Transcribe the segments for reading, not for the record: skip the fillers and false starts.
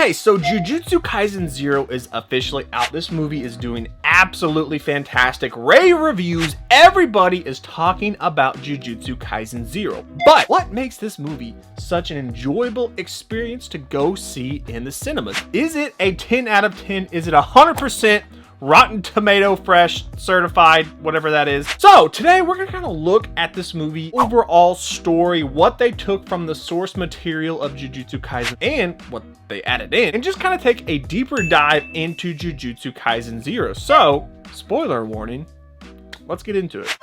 Okay, so Jujutsu Kaisen 0 is officially out. This movie is doing absolutely fantastic. Rave reviews. Everybody is talking about Jujutsu Kaisen 0. But what makes this movie such an enjoyable experience to go see in the cinemas? Is it a 10 out of 10? Is it 100% Rotten Tomato fresh, certified, whatever that is? So today we're gonna kind of look at this movie, overall story, what they took from the source material of Jujutsu Kaisen and what they added in, and just kind of take a deeper dive into Jujutsu Kaisen 0. So, spoiler warning, let's get into it.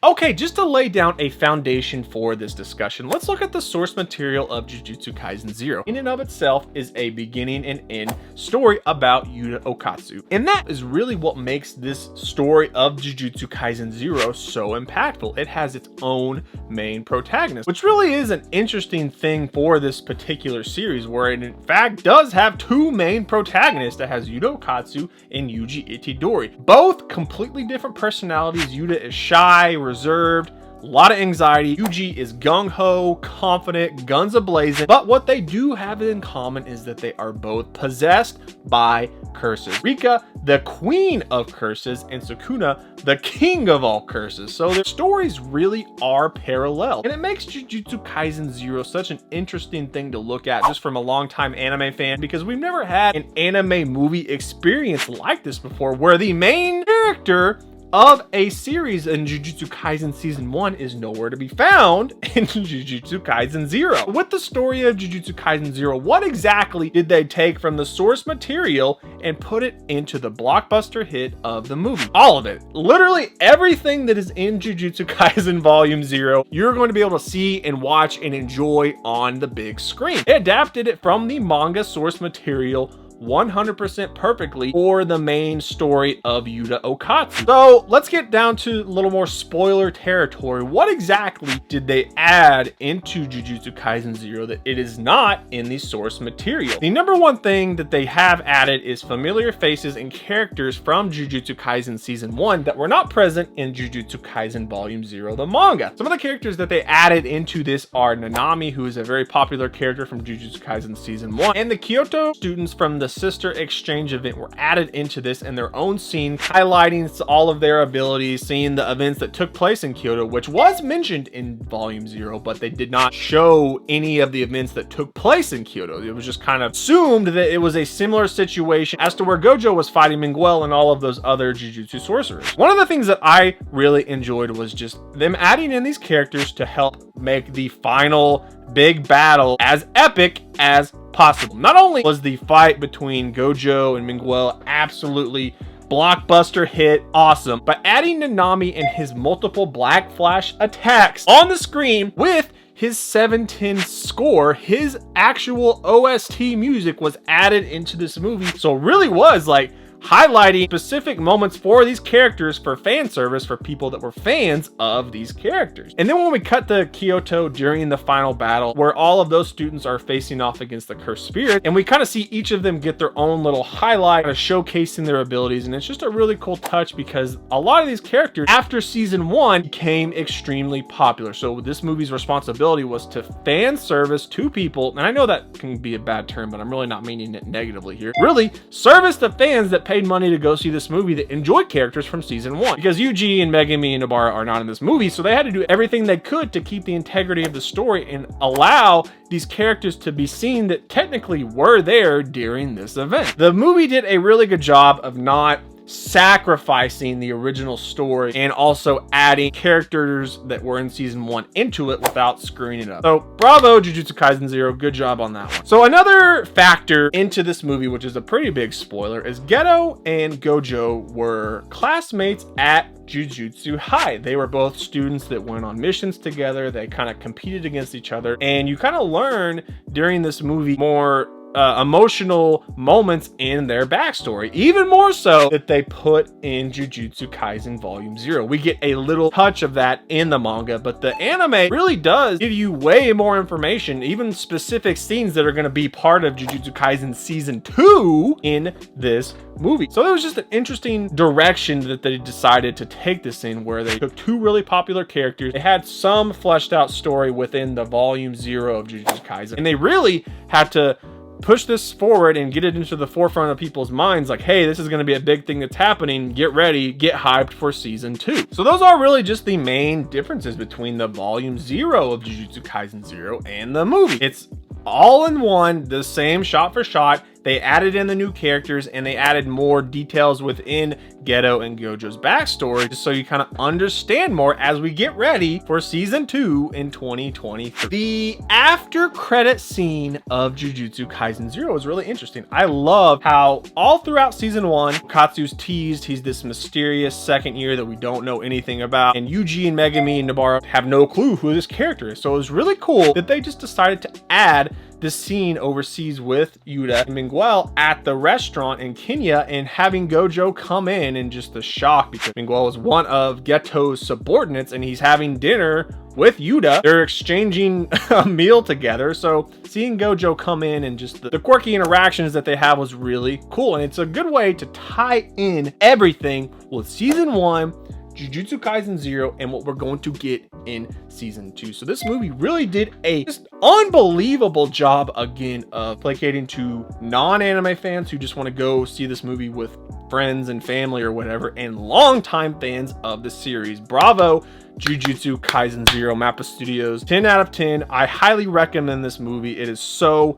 Okay, just to lay down a foundation for this discussion, let's look at the source material of Jujutsu Kaisen 0. In and of itself is a beginning and end story about Yuta Okatsu. And that is really what makes this story of Jujutsu Kaisen 0 so impactful. It has its own main protagonist, which really is an interesting thing for this particular series, where it in fact does have two main protagonists. That has Yuta Okatsu and Yuji Itadori. Both completely different personalities. Yuta is shy, reserved, a lot of anxiety. Yuji is gung-ho, confident, guns a-blazing. But what they do have in common is that they are both possessed by curses. Rika, the queen of curses, and Sukuna, the king of all curses. So their stories really are parallel. And it makes Jujutsu Kaisen 0 such an interesting thing to look at just from a longtime anime fan, because we've never had an anime movie experience like this before, where the main character of a series in Jujutsu Kaisen Season 1 is nowhere to be found in Jujutsu Kaisen 0. With the story of Jujutsu Kaisen 0, what exactly did they take from the source material and put it into the blockbuster hit of the movie? All of it. Literally everything that is in Jujutsu Kaisen Volume 0, you're going to be able to see and watch and enjoy on the big screen. They adapted it from the manga source material 100% perfectly for the main story of Yuta Okatsu. So let's get down to a little more spoiler territory. What exactly did they add into Jujutsu Kaisen 0 that it is not in the source material? The number one thing that they have added is familiar faces and characters from Jujutsu Kaisen Season 1 that were not present in Jujutsu Kaisen Volume 0, the manga. Some of the characters that they added into this are Nanami, who is a very popular character from Jujutsu Kaisen Season 1, and the Kyoto students from the sister exchange event were added into this in their own scene, highlighting all of their abilities, seeing the events that took place in Kyoto, which was mentioned in Volume 0, but they did not show any of the events that took place in Kyoto. It was just kind of assumed that it was a similar situation as to where Gojo was fighting Miguel and all of those other Jujutsu sorcerers. One of the things that I really enjoyed was just them adding in these characters to help make the final big battle as epic as possible. Not only was the fight between Gojo and Miguel absolutely blockbuster hit, awesome, but adding Nanami and his multiple Black Flash attacks on the screen with his 710 score, his actual OST music was added into this movie. So it really was like highlighting specific moments for these characters for fan service for people that were fans of these characters. And then when we cut to Kyoto during the final battle, where all of those students are facing off against the cursed spirit, and we kind of see each of them get their own little highlight of showcasing their abilities. And it's just a really cool touch, because a lot of these characters after Season 1 became extremely popular. So this movie's responsibility was to fan service to people, and I know that can be a bad term, but I'm really not meaning it negatively here. Really service the fans that paid money to go see this movie that enjoy characters from Season 1, because Yuji and Megumi and Nobara are not in this movie, so they had to do everything they could to keep the integrity of the story and allow these characters to be seen that technically were there during this event. The movie did a really good job of not sacrificing the original story and also adding characters that were in Season 1 into it without screwing it up. So bravo Jujutsu Kaisen 0, good job on that one. So another factor into this movie, which is a pretty big spoiler, is Geto and Gojo were classmates at Jujutsu High. They were both students that went on missions together. They kind of competed against each other, and you kind of learn during this movie more emotional moments in their backstory, even more so that they put in Jujutsu Kaisen Volume 0. We get a little touch of that in the manga, but the anime really does give you way more information, even specific scenes that are going to be part of Jujutsu Kaisen Season 2 in this movie. So it was just an interesting direction that they decided to take this in, where they took two really popular characters. They had some fleshed out story within the Volume 0 of Jujutsu Kaisen, and they really had to push this forward and get it into the forefront of people's minds, like, hey, this is going to be a big thing that's happening, get ready, get hyped for Season 2. So those are really just the main differences between the Volume 0 of Jujutsu Kaisen 0 and the movie. It's all in one, the same shot for shot. They added in the new characters, and they added more details within Geto and Gojo's backstory, just so you kind of understand more as we get ready for Season 2 in 2023. The after credit scene of Jujutsu Kaisen 0 is really interesting. I love how all throughout Season 1, Katsu's teased he's this mysterious second year that we don't know anything about, and Yuji and Megami and Nobara have no clue who this character is. So it was really cool that they just decided to add this scene overseas with Yuta and Miguel at the restaurant in Kenya, and having Gojo come in and just the shock, because Miguel is one of Geto's subordinates and he's having dinner with Yuta. They're exchanging a meal together. So seeing Gojo come in and just the quirky interactions that they have was really cool. And it's a good way to tie in everything with Season 1, Jujutsu Kaisen 0, and what we're going to get in Season 2. So this movie really did a just unbelievable job again of placating to non-anime fans who just want to go see this movie with friends and family or whatever, and longtime fans of the series. Bravo, Jujutsu Kaisen 0, Mappa Studios. 10 out of 10. I highly recommend this movie. It is so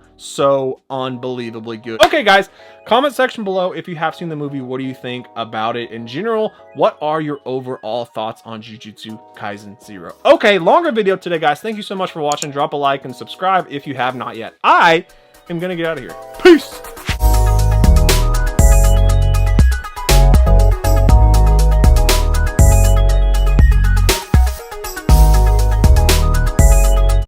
unbelievably good. Okay, guys, comment section below if you have seen the movie. What do you think about it in general? What are your overall thoughts on Jujutsu Kaisen 0? Okay, longer video today, guys. Thank you so much for watching. Drop a like and subscribe if you have not yet. I am gonna get out of here. Peace.